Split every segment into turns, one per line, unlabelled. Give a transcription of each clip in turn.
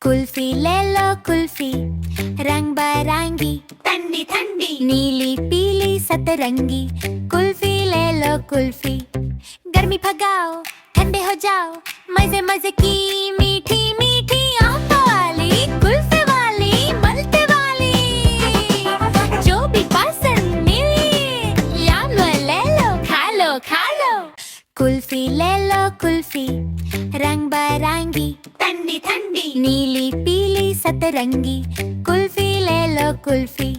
कुल्फी ले लो कुल्फी, रंग बिरंगी ठंडी ठंडी, नीली पीली सतरंगी। कुल्फी ले लो कुल्फी, गर्मी भगाओ ठंडे हो जाओ, मजे मजे की मीठी मीठी आंखों वाली कुल्फी वाली मलते वाली, जो भी पसंद मिली याम ले लो खा लो खा लो। कुल्फी ले लो कुल्फी, रंग बिरंगी ठंडी ठंडी, नीली पीली सतरंगी। कुल्फी ले लो कुल्फी,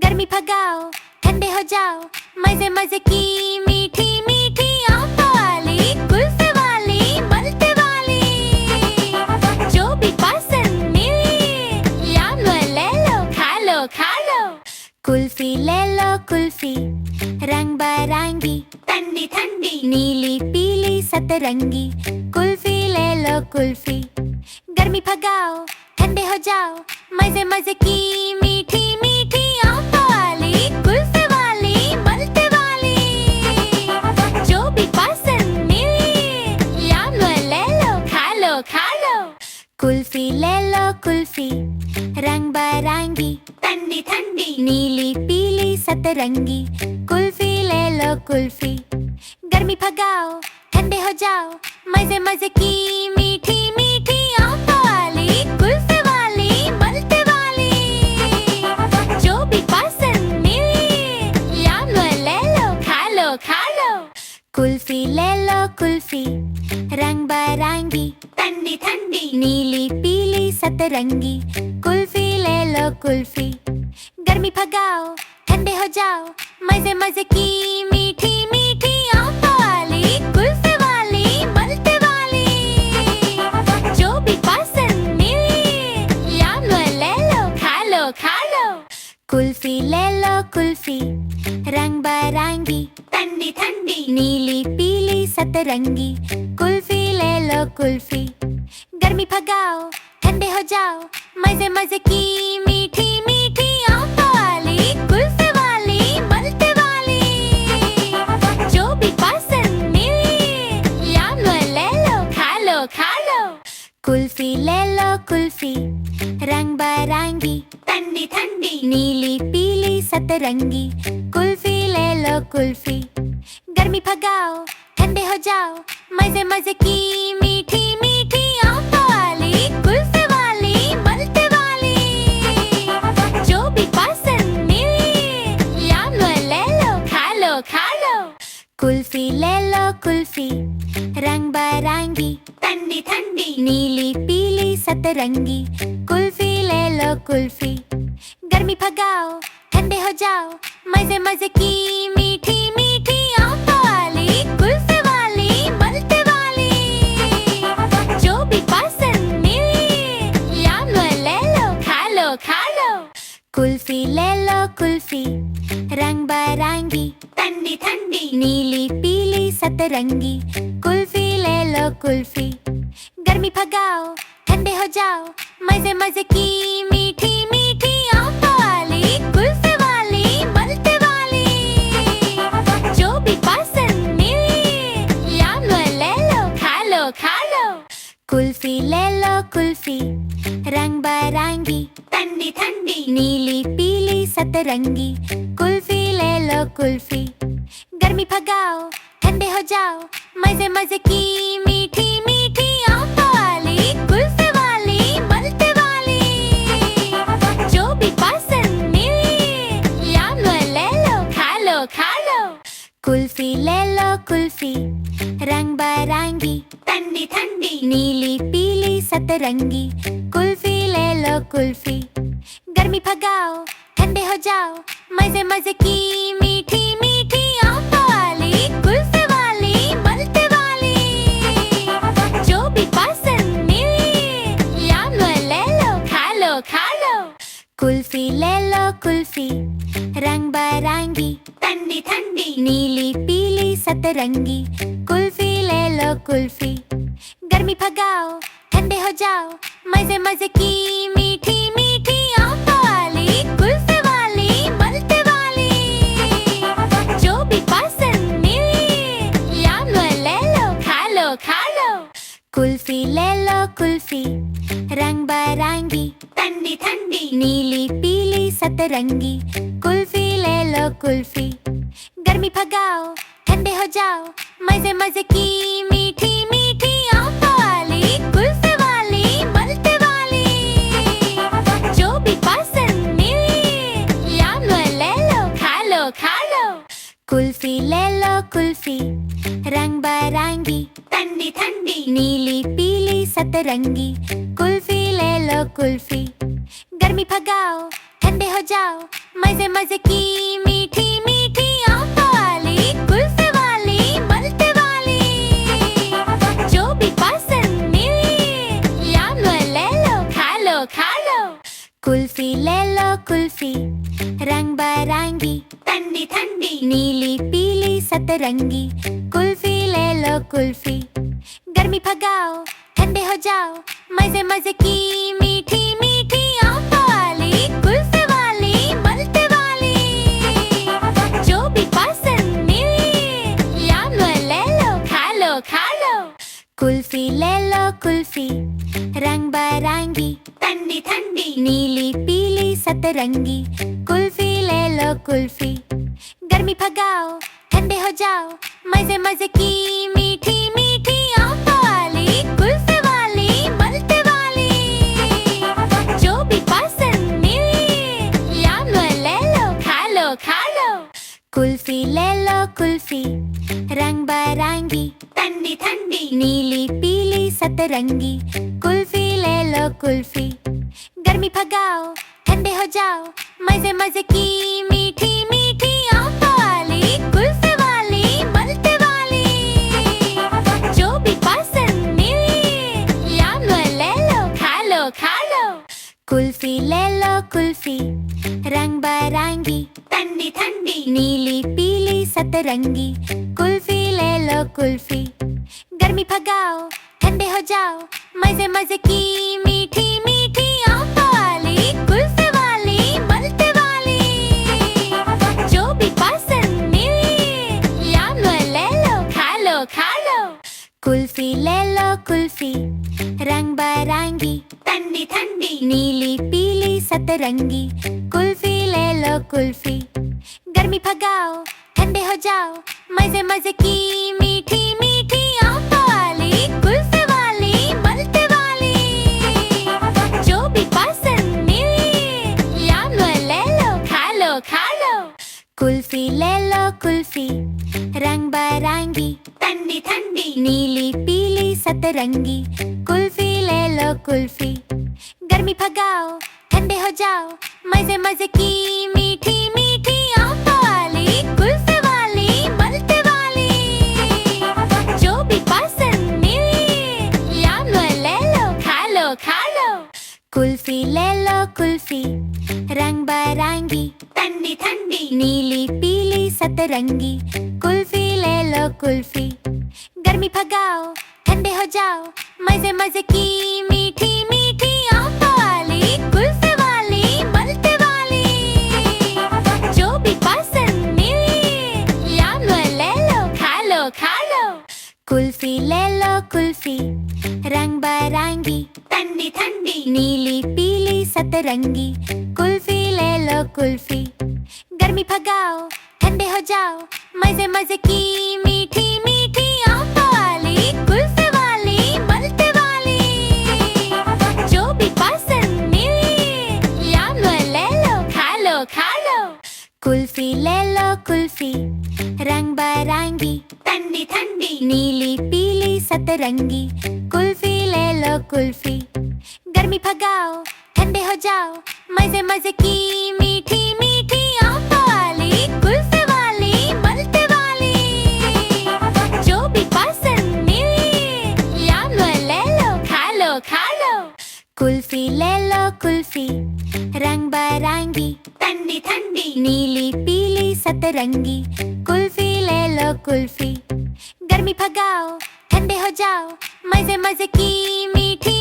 गर्मी भगाओ ठंडे हो जाओ, मजे मजे की मीठी मीठी आंखों वाली कुल्फी वाली मलते वाली, जो भी पसंद मिली याम ले लो खा लो खा लो। कुल्फी ले लो कुल्फी, रंग बिरंगी ठंडी ठंडी, नीली पीली सतरंगी। कुल्फी ले लो कुल्फी, गर्मी भगाओ ठंडे हो जाओ, मजे मजे की मीठी मीठी आंखों वाली कुल्फी वाली मलते वाली, जो भी पसंद मिली याम ले लो खा लो खा लो। कुल्फी ले लो कुल्फी, रंग बिरंगी ठंडी ठंडी, नीली पीली सतरंगी। कुल्फी ले लो कुल्फी, गर्मी भगाओ ठंडे हो जाओ, मजे मजे की मीठी मीठी आंखों वाली कुल्फी वाली मलते वाली, जो भी पसंद मिली याम ले लो खा लो खा लो। कुल्फी ले लो कुल्फी, रंग बिरंगी ठंडी ठंडी, नीली पीली सतरंगी। कुल्फी ले लो कुल्फी, गर्मी भगाओ ठंडे हो जाओ, मजे मजे की मीठी मीठी आंखों वाली कुल्फी वाली मलते वाली, जो भी पसंद मिली याम ले लो खा लो खा लो। कुल्फी ले लो कुल्फी, रंग बिरंगी ठंडी ठंडी, नीली पीली सतरंगी। कुल्फी ले लो कुल्फी, गर्मी भगाओ ठंडे हो जाओ, मजे मजे की मीठी मीठी आंखों वाली कुल्फी वाली मलते वाली, जो भी पसंद मिली याम ले लो खा लो खा लो। कुल्फी ले लो कुल्फी, रंग बिरंगी ठंडी ठंडी, नीली पीली सतरंगी। कुल्फी ले लो कुल्फी, गर्मी भगाओ ठंडे हो जाओ, मजे मजे की मीठी मीठी आंखों वाली कुल्फी वाली मलते वाली, जो भी पसंद मिली याम ले लो खा लो खा लो। कुल्फी ले लो कुल्फी, रंग बिरंगी ठंडी ठंडी, नीली पीली सतरंगी। कुल्फी ले लो कुल्फी, गर्मी भगाओ ठंडे हो जाओ, मजे मजे की मीठी मीठी आंखों वाली कुल्फी वाली मलते वाली, जो भी पसंद मिली याम ले लो खा लो खा लो। कुल्फी ले लो कुल्फी, रंग बिरंगी ठंडी ठंडी, नीली पीली सतरंगी। कुल्फी ले लो कुल्फी, गर्मी भगाओ ठंडे हो जाओ, मजे मजे की मीठी मीठी आंखों वाली कुल्फी वाली मलते वाली, जो भी पसंद मिली याम ले लो खा लो खा लो। कुल्फी ले लो कुल्फी, रंग बिरंगी ठंडी ठंडी, नीली पीली सतरंगी। कुल्फी ले लो कुल्फी, गर्मी भगाओ ठंडे हो जाओ, मजे मजे की मीठी मीठी आंखों वाली कुल्फी वाली मलते वाली, जो भी पसंद मिली याम ले लो खा लो खा लो। कुल्फी ले लो कुल्फी, रंग बिरंगी ठंडी ठंडी, नीली पीली सतरंगी। कुल्फी ले लो कुल्फी, गर्मी भगाओ ठंडे हो जाओ, मजे मजे की मीठी मीठी आंखों वाली कुल्फी वाली मलते वाली, जो भी पसंद मिली याम ले लो खा लो खा लो। कुल्फी ले लो कुल्फी, रंग बिरंगी ठंडी ठंडी, नीली पीली सतरंगी। कुल्फी ले लो कुल्फी, गर्मी भगाओ ठंडे हो जाओ, मजे मजे की मीठी मीठी आंखों वाली कुल्फी वाली मलते वाली, जो भी पसंद मिली याम ले लो खा लो खा लो। कुल्फी ले लो कुल्फी, रंग रंग बरंगी ठंडी ठंडी नीली पीली सतरंगी कुल्फी ले लो कुल्फी गर्मी भगाओ ठंडे हो जाओ मजे मजे की मीठी मीठी आंखों वाली कुल्फी वाली मलते वाली जो भी पसंद मिली याम ले लो खा लो कुल्फी ले लो कुल्फी रंग बरंगी ठंडी ठंडी नीली पीली सतरंगी कुल्फी ले लो कुल्फी गर्मी भगाओ ठंडे हो जाओ मजे मजे की मीठी मीठी आंखों वाली कुल्फी वाली मलते वाली जो भी पसंद मिली याम ले लो खा लो कुल्फी ले लो कुल्फी रंग बरंगी ठंडी ठंडी नीली पीली सतरंगी कुल्फी ले लो कुल्फी गर्मी भगाओ ठंडे हो जाओ मजे मजे की मीठी मीठी आंखों वाली कुल्फी वाली मलते वाली जो भी पसंद मिली याम ले लो खा लो कुल्फी ले लो कुल्फी रंग बरंगी ठंडी ठंडी नीली पीली सतरंगी कुल्फी ले लो कुल्फी गर्मी भगाओ ठंडे हो जाओ मजे मजे की मीठी मीठी आंखों वाली कुल्फी वाली मलते वाली जो भी पसंद मिली याम ले लो खा लो कुल्फी ले लो कुल्फी रंग बरंगी ठंडी ठंडी नीली पीली सतरंगी कुल्फी ले लो कुल्फी गर्मी भगाओ ठंडे हो जाओ मजे मजे की मीठी मीठी आंखों वाली कुल्फी वाली मलते वाली जो भी पसंद मिली याम ले लो खा लो कुल्फी ले लो कुल्फी रंग बरंगी ठंडी ठंडी नीली पीली सतरंगी कुल्फी ले लो कुल्फी गर्मी भगाओ ठंडे हो जाओ मजे मजे की मीठी मीठी आंखों वाली कुल्फी वाली मलते वाली जो भी पसंद मिली याम ले लो खा लो कुल्फी ले लो कुल्फी रंग बरंगी ठंडी ठंडी नीली पीली सतरंगी कुल्फी ले लो कुल्फी गर्मी भगाओ ठंडे हो जाओ मजे मजे की मीठी मीठी आंखों वाली कुल्फी वाली मलते वाली जो भी पसंद मिली याम ले लो खा लो कुल्फी ले लो कुल्फी रंग बरंगी ठंडी ठंडी नीली पीली सतरंगी कुल्फी ले लो कुल्फी गर्मी भगाओ ठंडे हो जाओ मजे मजे की मीठी मीठी आंखों वाली कुल्फी वाली मलते वाली जो भी पसंद मिली याम ले लो खा लो कुल्फी ले लो कुल्फी रंग बरंगी ठंडी ठंडी नीली पीली सतरंगी कुल्फी ले लो कुल्फी गर्मी भगाओ ठंडे हो जाओ मजे मजे की मीठी मीठी आंखों वाली कुल्फी वाली मलते वाली जो भी पसंद मिली याम ले लो खा लो कुल्फी ले लो कुल्फी रंग बरंगी ठंडी ठंडी नीली पीली सतरंगी कुल्फी ले लो कुल्फी गर्मी भगाओ ठंडे हो जाओ मजे मजे की मीठी मीठी आंखों वाली कुल्फी वाली मलते वाली जो भी पसंद मिली याम ले लो खा लो कुल्फी ले लो कुल्फी रंग बरंगी ठंडी ठंडी नीली पीली सतरंगी कुल्फी ले लो कुल्फी गर्मी भगाओ ठंडे हो जाओ मजे मजे की मीठी मीठी आंखों वाली कुल्फी वाली मलते वाली जो भी पसंद मिली याम ले लो खा लो कुल्फी ले लो कुल्फी रंग बरंगी ठंडी ठंडी नीली पीली सतरंगी कुल्फी ले लो कुल्फी गर्मी भगाओ ठंडे हो जाओ मजे मजे की मीठी